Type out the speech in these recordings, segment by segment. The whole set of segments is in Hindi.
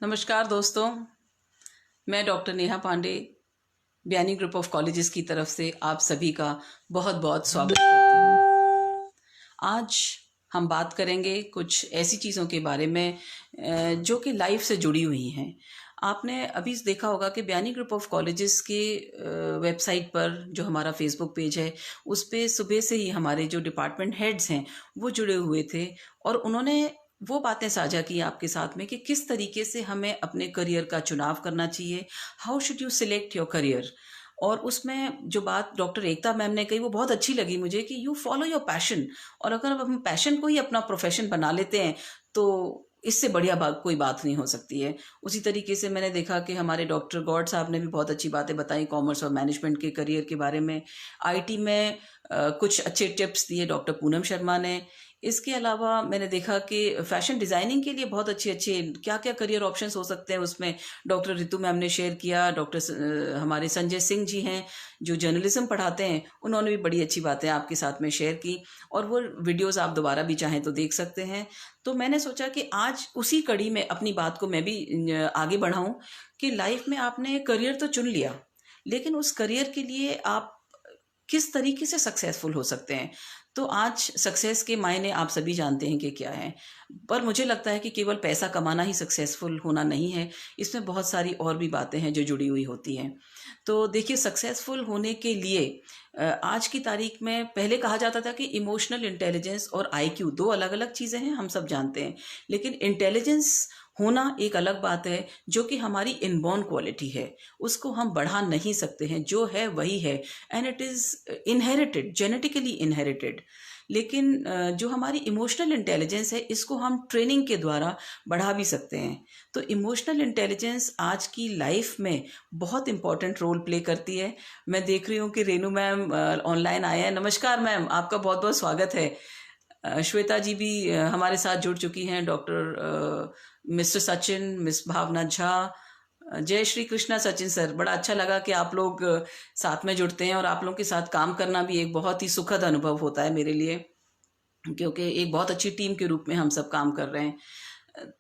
नमस्कार दोस्तों, मैं डॉक्टर नेहा पांडे बयानी ग्रुप ऑफ कॉलेजेस की तरफ से आप सभी का बहुत बहुत स्वागत करती हूँ। आज हम बात करेंगे कुछ ऐसी चीज़ों के बारे में जो कि लाइफ से जुड़ी हुई हैं। आपने अभी देखा होगा कि बयानी ग्रुप ऑफ कॉलेजेस के वेबसाइट पर जो हमारा फेसबुक पेज है उस पे सुबह से ही हमारे जो डिपार्टमेंट हेड्स हैं वो जुड़े हुए थे और उन्होंने वो बातें साझा की आपके साथ में कि किस तरीके से हमें अपने करियर का चुनाव करना चाहिए, how should you select your career. और उसमें जो बात डॉक्टर एकता मैम ने कही वो बहुत अच्छी लगी मुझे कि यू फॉलो योर पैशन। और अगर हम पैशन को ही अपना प्रोफेशन बना लेते हैं तो इससे बढ़िया बात कोई बात नहीं हो सकती है। उसी तरीके से मैंने देखा कि हमारे डॉक्टर गौड साहब ने भी बहुत अच्छी बातें बताई कॉमर्स और मैनेजमेंट के करियर के बारे में। आईटी में कुछ अच्छे टिप्स दिए डॉक्टर पूनम शर्मा ने। इसके अलावा मैंने देखा कि फैशन डिज़ाइनिंग के लिए बहुत अच्छे अच्छे क्या क्या करियर ऑप्शंस हो सकते हैं उसमें डॉक्टर रितु मैम ने शेयर किया। डॉक्टर हमारे संजय सिंह जी हैं जो जर्नलिज्म पढ़ाते हैं, उन्होंने भी बड़ी अच्छी बातें आपके साथ में शेयर की और वो वीडियोस आप दोबारा भी चाहें तो देख सकते हैं। तो मैंने सोचा कि आज उसी कड़ी में अपनी बात को मैं भी आगे बढ़ाऊं कि लाइफ में आपने करियर तो चुन लिया, लेकिन उस करियर के लिए आप किस तरीके से सक्सेसफुल हो सकते हैं। तो आज सक्सेस के मायने आप सभी जानते हैं कि क्या है, पर मुझे लगता है कि केवल पैसा कमाना ही सक्सेसफुल होना नहीं है, इसमें बहुत सारी और भी बातें हैं जो जुड़ी हुई होती हैं। तो देखिए, सक्सेसफुल होने के लिए आज की तारीख में पहले कहा जाता था कि इमोशनल इंटेलिजेंस और आईक्यू दो अलग अलग चीज़ें हैं, हम सब जानते हैं। लेकिन इंटेलिजेंस होना एक अलग बात है जो कि हमारी इनबॉर्न क्वालिटी है, उसको हम बढ़ा नहीं सकते हैं, जो है वही है and it is inherited, genetically inherited. लेकिन जो हमारी इमोशनल इंटेलिजेंस है इसको हम ट्रेनिंग के द्वारा बढ़ा भी सकते हैं। तो इमोशनल इंटेलिजेंस आज की लाइफ में बहुत इंपॉर्टेंट रोल प्ले करती है। मैं देख रही हूँ कि रेनू मैम ऑनलाइन आए हैं। नमस्कार मैम, आपका बहुत बहुत स्वागत है। श्वेता जी भी हमारे साथ जुड़ चुकी हैं, डॉक्टर मिस्टर सचिन, मिस भावना झा। जय श्री कृष्णा सचिन सर, बड़ा अच्छा लगा कि आप लोग साथ में जुड़ते हैं और आप लोगों के साथ काम करना भी एक बहुत ही सुखद अनुभव होता है मेरे लिए, क्योंकि एक बहुत अच्छी टीम के रूप में हम सब काम कर रहे हैं।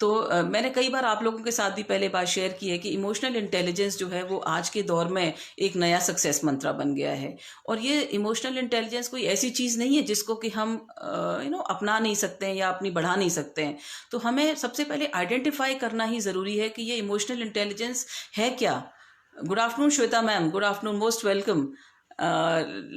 तो मैंने कई बार आप लोगों के साथ भी पहले बात शेयर की है कि इमोशनल इंटेलिजेंस जो है वो आज के दौर में एक नया सक्सेस मंत्रा बन गया है। और ये इमोशनल इंटेलिजेंस कोई ऐसी चीज़ नहीं है जिसको कि हम अपना नहीं सकते हैं या अपनी बढ़ा नहीं सकते हैं। तो हमें सबसे पहले आइडेंटिफाई करना ही ज़रूरी है कि ये इमोशनल इंटेलिजेंस है क्या। Good afternoon Shweta ma'am, good afternoon, most welcome.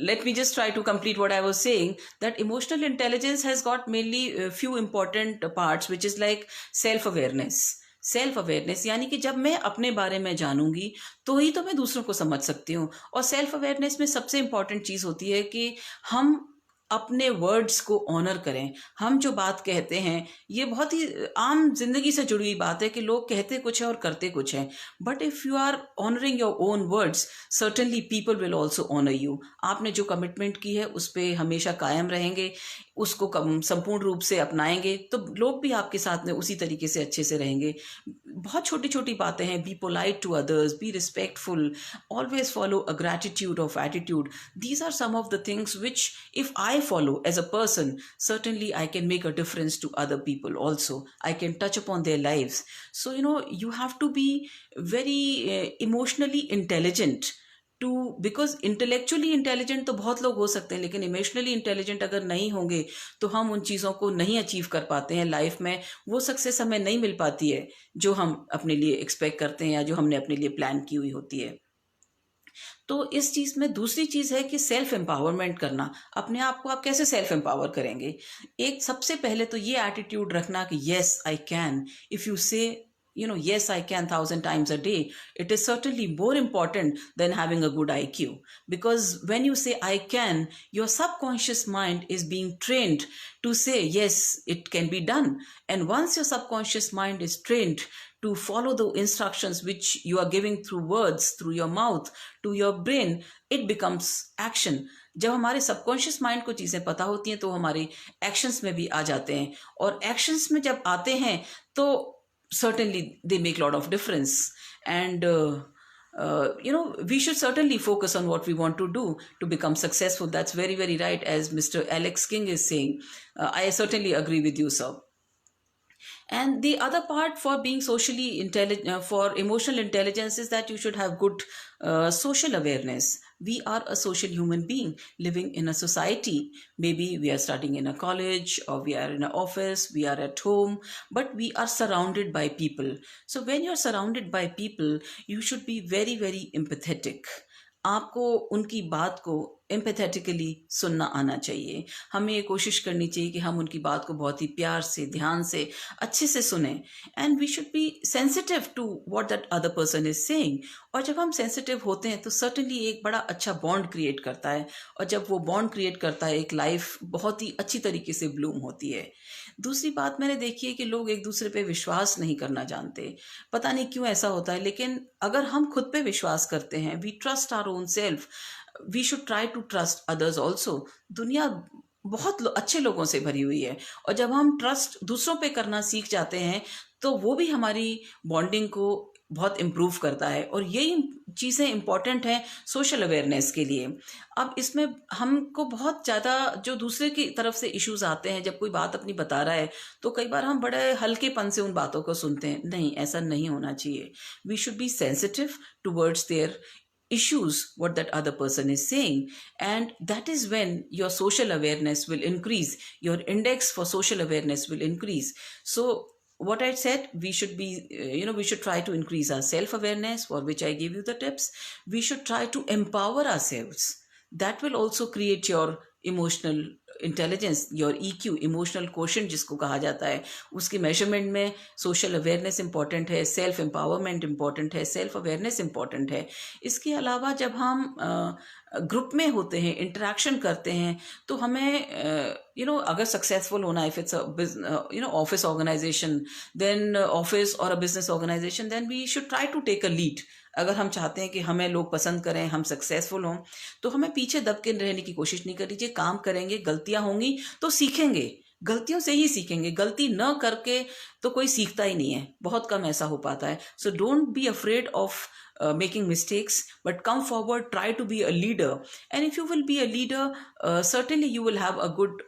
Let me just try to complete what I was saying, that emotional intelligence has got mainly few important parts, which is like self awareness. Self awareness यानी कि जब मैं अपने बारे में जानूंगी तो ही तो मैं दूसरों को समझ सकती हूँ। और सेल्फ अवेयरनेस में सबसे इंपॉर्टेंट चीज़ होती है कि हम अपने वर्ड्स को ऑनर करें। हम जो बात कहते हैं ये बहुत ही आम जिंदगी से जुड़ी हुई बात है कि लोग कहते कुछ है और करते कुछ है, but if you are honoring your own words, certainly people will also honor you. आपने जो कमिटमेंट की है उस पर हमेशा कायम रहेंगे, उसको संपूर्ण रूप से अपनाएंगे तो लोग भी आपके साथ में उसी तरीके से अच्छे से रहेंगे। बहुत छोटी छोटी बातें हैं, be polite to others, be respectful, always follow a gratitude of attitude. These are some of the things which if I follow as a person, certainly I can make a difference to other people also. I can touch upon their lives. So you have to be very emotionally intelligent too, because intellectually intelligent तो बहुत लोग हो सकते हैं, लेकिन इमोशनली इंटेलिजेंट अगर नहीं होंगे तो हम उन चीज़ों को नहीं अचीव कर पाते हैं लाइफ में। वो सक्सेस हमें नहीं मिल पाती है जो हम अपने लिए एक्सपेक्ट करते हैं या जो हमने अपने लिए प्लान की हुई होती है। तो इस चीज़ में दूसरी चीज़ है कि सेल्फ एम्पावरमेंट करना। अपने आप को आप कैसे सेल्फ एम्पावर करेंगे? एक सबसे पहले तो ये एटीट्यूड रखना कि yes I can. If you से yes, I can 1,000 times a day, it is certainly more important than having a good IQ. Because when you say I can, your subconscious mind is being trained to say, yes, it can be done. And once your subconscious mind is trained to follow the instructions which you are giving through words, through your mouth, to your brain, it becomes action. जब हमारे सबकॉन्शियस माइंड को चीज़ें पता होती हैं तो हमारे एक्शंस में भी आ जाते हैं, और एक्शंस में जब आते हैं तो certainly they make a lot of difference. And we should certainly focus on what we want to do to become successful. That's very very right, as Mr. Alex King is saying. I certainly agree with you, sir. And the other part for being socially intelligent, for emotional intelligence, is that you should have good social awareness. We are a social human being living in a society. Maybe we are studying in a college, or we are in an office, we are at home, but we are surrounded by people. So when you're surrounded by people, you should be very, very empathetic. आपको उनकी बात को एम्पैथेटिकली सुनना आना चाहिए. हमें ये कोशिश करनी चाहिए कि हम उनकी बात को बहुत ही प्यार से, ध्यान से, अच्छे से सुने. And we should be sensitive to what that other person is saying. और जब हम सेंसिटिव होते हैं तो सर्टेनली एक बड़ा अच्छा बॉन्ड क्रिएट करता है. और जब वो बॉन्ड क्रिएट करता है, एक लाइफ बहुत ही अच्छी तरीके से ब्लूम होती है. दूसरी बात मैंने देखी है कि लोग एक दूसरे पे विश्वास नहीं करना जानते. पता नहीं क्यों ऐसा होता है, लेकिन अगर हम खुद पे विश्वास करते हैं, we trust our own self, we should try to trust others also. दुनिया बहुत अच्छे लोगों से भरी हुई है, और जब हम ट्रस्ट दूसरों पे करना सीख जाते हैं तो वो भी हमारी बॉन्डिंग को बहुत इम्प्रूव करता है. और यही चीज़ें इम्पॉर्टेंट हैं सोशल अवेयरनेस के लिए. अब इसमें हमको बहुत ज़्यादा जो दूसरे की तरफ से इश्यूज आते हैं, जब कोई बात अपनी बता रहा है तो कई बार हम बड़े हल्केपन से उन बातों को सुनते हैं. नहीं, ऐसा नहीं होना चाहिए. We should be sensitive towards their issues, what that other person is saying, and that is when your social awareness will increase, your index for social awareness will increase. So what I said, we should be we should try to increase our self awareness, for which I gave you the tips. We should try to empower ourselves. That will also create your emotional intelligence, your EQ, emotional quotient जिसको कहा जाता है, उसकी मेजरमेंट में सोशल अवेयरनेस इंपॉर्टेंट है, सेल्फ एम्पावरमेंट इंपॉर्टेंट है, सेल्फ अवेयरनेस इंपॉर्टेंट है. इसके अलावा जब हम ग्रुप में होते हैं, इंटरेक्शन करते हैं, तो हमें अगर सक्सेसफुल होना है, if it's office organization, then office और a business organization, then we should try to take a lead. अगर हम चाहते हैं कि हमें लोग पसंद करें, हम सक्सेसफुल हों, तो हमें पीछे दब के रहने की कोशिश नहीं करनी चाहिए. काम करेंगे, गलतियां होंगी तो सीखेंगे, गलतियों से ही सीखेंगे. गलती न करके तो कोई सीखता ही नहीं है, बहुत कम ऐसा हो पाता है. So don't be afraid of making mistakes, but come forward, try to be a leader. And if you will be a leader, certainly you will have a good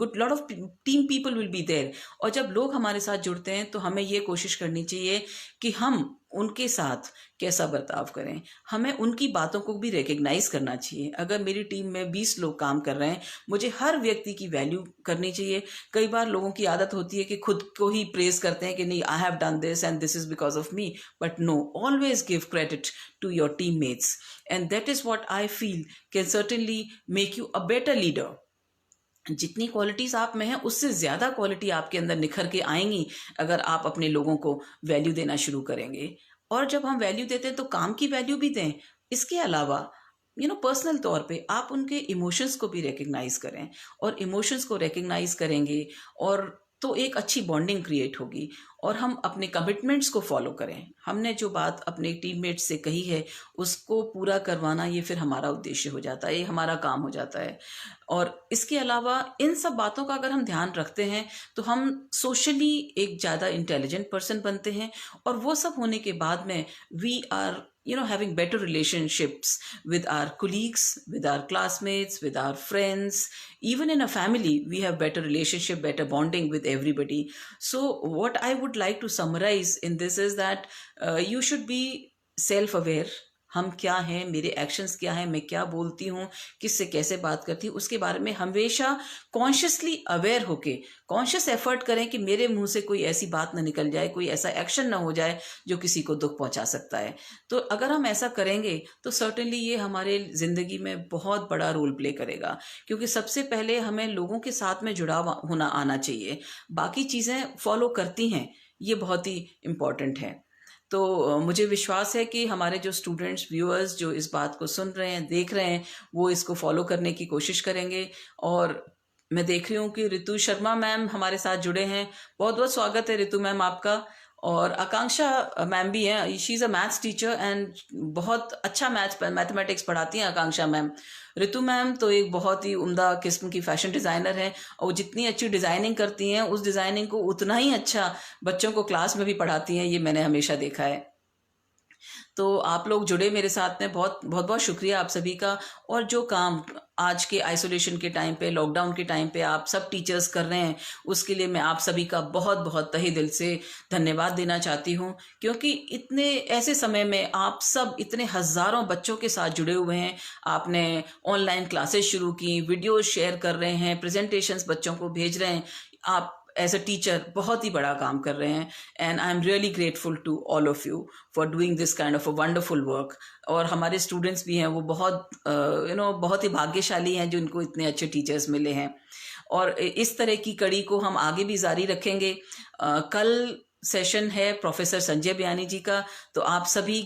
good lot of team people will be there. और जब लोग हमारे साथ जुड़ते हैं तो हमें ये कोशिश करनी चाहिए कि हम उनके साथ कैसा बर्ताव करें. हमें उनकी बातों को भी रिकग्नाइज करना चाहिए. अगर मेरी टीम में 20 लोग काम कर रहे हैं, मुझे हर व्यक्ति की वैल्यू करनी चाहिए. कई बार लोगों की आदत होती है कि खुद को ही प्रेज करते हैं कि नहीं, I have done this and this is because of me. But no, always give credit to your teammates, and that is what I feel can certainly make you a better leader. जितनी क्वालिटीज आप में हैं, उससे ज़्यादा क्वालिटी आपके अंदर निखर के आएंगी अगर आप अपने लोगों को वैल्यू देना शुरू करेंगे. और जब हम वैल्यू देते हैं तो काम की वैल्यू भी दें. इसके अलावा पर्सनल तौर पे आप उनके इमोशंस को भी रिकग्नाइज करें, और इमोशंस को रिकग्नाइज करेंगे और तो एक अच्छी बॉन्डिंग क्रिएट होगी. और हम अपने कमिटमेंट्स को फॉलो करें. हमने जो बात अपने टीममेट्स से कही है उसको पूरा करवाना, ये फिर हमारा उद्देश्य हो जाता है, ये हमारा काम हो जाता है. और इसके अलावा इन सब बातों का अगर हम ध्यान रखते हैं तो हम सोशली एक ज़्यादा इंटेलिजेंट पर्सन बनते हैं. और वो सब होने के बाद में we are having better relationships with our colleagues, with our classmates, with our friends. Even in a family, we have better relationship, better bonding with everybody. So what I would like to summarize in this is that you should be self-aware. हम क्या हैं, मेरे एक्शंस क्या हैं, मैं क्या बोलती हूँ, किससे कैसे बात करती हूँ, उसके बारे में हमेशा कॉन्शियसली अवेयर होके कॉन्शियस एफर्ट करें कि मेरे मुंह से कोई ऐसी बात ना निकल जाए, कोई ऐसा एक्शन ना हो जाए जो किसी को दुख पहुंचा सकता है. तो अगर हम ऐसा करेंगे तो सर्टेनली ये हमारे ज़िंदगी में बहुत बड़ा रोल प्ले करेगा. क्योंकि सबसे पहले हमें लोगों के साथ में जुड़ाव होना आना चाहिए, बाकी चीज़ें फॉलो करती हैं, ये बहुत ही इम्पॉर्टेंट है. तो मुझे विश्वास है कि हमारे जो स्टूडेंट्स, व्यूअर्स जो इस बात को सुन रहे हैं, देख रहे हैं, वो इसको फॉलो करने की कोशिश करेंगे. और मैं देख रही हूँ कि रितु शर्मा मैम हमारे साथ जुड़े हैं. बहुत बहुत स्वागत है रितु मैम आपका. और आकांक्षा मैम भी हैं, she is a maths teacher and बहुत अच्छा मैथमेटिक्स पढ़ाती हैं आकांक्षा मैम. रितु मैम तो एक बहुत ही उम्दा किस्म की फैशन डिज़ाइनर हैं, और जितनी अच्छी डिज़ाइनिंग करती हैं, उस डिज़ाइनिंग को उतना ही अच्छा बच्चों को क्लास में भी पढ़ाती हैं, ये मैंने हमेशा देखा है. तो आप लोग जुड़े मेरे साथ में, बहुत बहुत बहुत शुक्रिया आप सभी का। और जो काम आज के आइसोलेशन के टाइम पे, लॉकडाउन के टाइम पे आप सब टीचर्स कर रहे हैं, उसके लिए मैं आप सभी का बहुत बहुत तहे दिल से धन्यवाद देना चाहती हूँ। क्योंकि इतने ऐसे समय में आप सब इतने हज़ारों बच्चों के साथ जुड़े हुए हैं। आपने ऑनलाइन क्लासेस शुरू की, वीडियोस शेयर कर रहे हैं, प्रेजेंटेशंस बच्चों को भेज रहे हैं। आप एज अ टीचर बहुत ही बड़ा काम कर रहे हैं, and I am really grateful to all of you for doing this kind of a wonderful work. और हमारे स्टूडेंट्स भी हैं, वो बहुत बहुत ही भाग्यशाली हैं जो इनको इतने अच्छे टीचर्स मिले हैं। और इस तरह की कड़ी को हम आगे भी जारी रखेंगे। कल सेशन है प्रोफेसर संजय बयानी जी का, तो आप सभी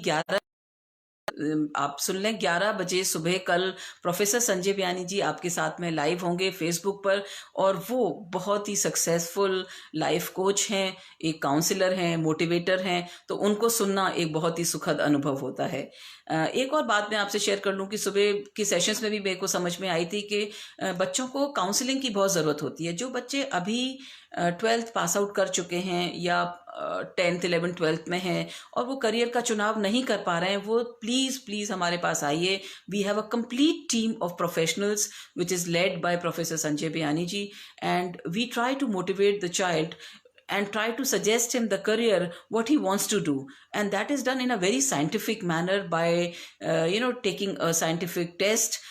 आप सुन लें 11 बजे सुबह कल प्रोफेसर संजय बयानी जी आपके साथ में लाइव होंगे फेसबुक पर। और वो बहुत ही सक्सेसफुल लाइफ कोच हैं, एक काउंसलर हैं, मोटिवेटर हैं, तो उनको सुनना एक बहुत ही सुखद अनुभव होता है। एक और बात मैं आपसे शेयर कर लूँ कि सुबह की सेशंस में भी मेरे को समझ में आई थी कि बच्चों को काउंसलिंग की बहुत ज़रूरत होती है। जो बच्चे अभी 12th पास आउट कर चुके हैं या 10th 11th 12th में हैं और वो करियर का चुनाव नहीं कर पा रहे हैं, वो प्लीज़ प्लीज़ हमारे पास आइए। We have a complete team of professionals which is led by professor Sanjay Bayani ji, and we try to motivate the child and try to suggest him the career what he wants to do, and that is done in a very scientific manner by taking a scientific test.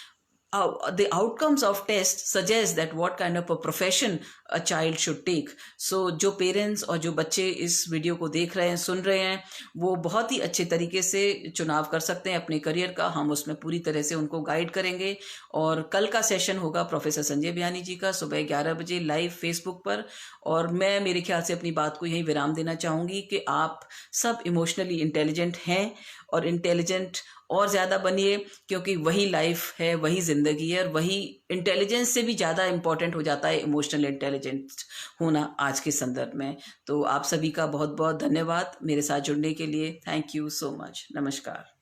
The outcomes of test suggest that what kind of a profession a child should take. So जो पेरेंट्स और जो बच्चे इस वीडियो को देख रहे हैं, सुन रहे हैं, वो बहुत ही अच्छे तरीके से चुनाव कर सकते हैं अपने करियर का। हम उसमें पूरी तरह से उनको गाइड करेंगे। और कल का सेशन होगा प्रोफेसर संजय बयानी जी का सुबह 11 बजे लाइव फेसबुक पर। और मैं मेरे ख्याल से अपनी बात को यहीं विराम देना चाहूँगी कि आप सब इमोशनली इंटेलिजेंट हैं, और इंटेलिजेंट और ज़्यादा बनिए, क्योंकि वही लाइफ है, वही ज़िंदगी है, और वही इंटेलिजेंस से भी ज़्यादा इम्पॉर्टेंट हो जाता है इमोशनल इंटेलिजेंट होना आज के संदर्भ में। तो आप सभी का बहुत बहुत धन्यवाद मेरे साथ जुड़ने के लिए। Thank you so much. नमस्कार।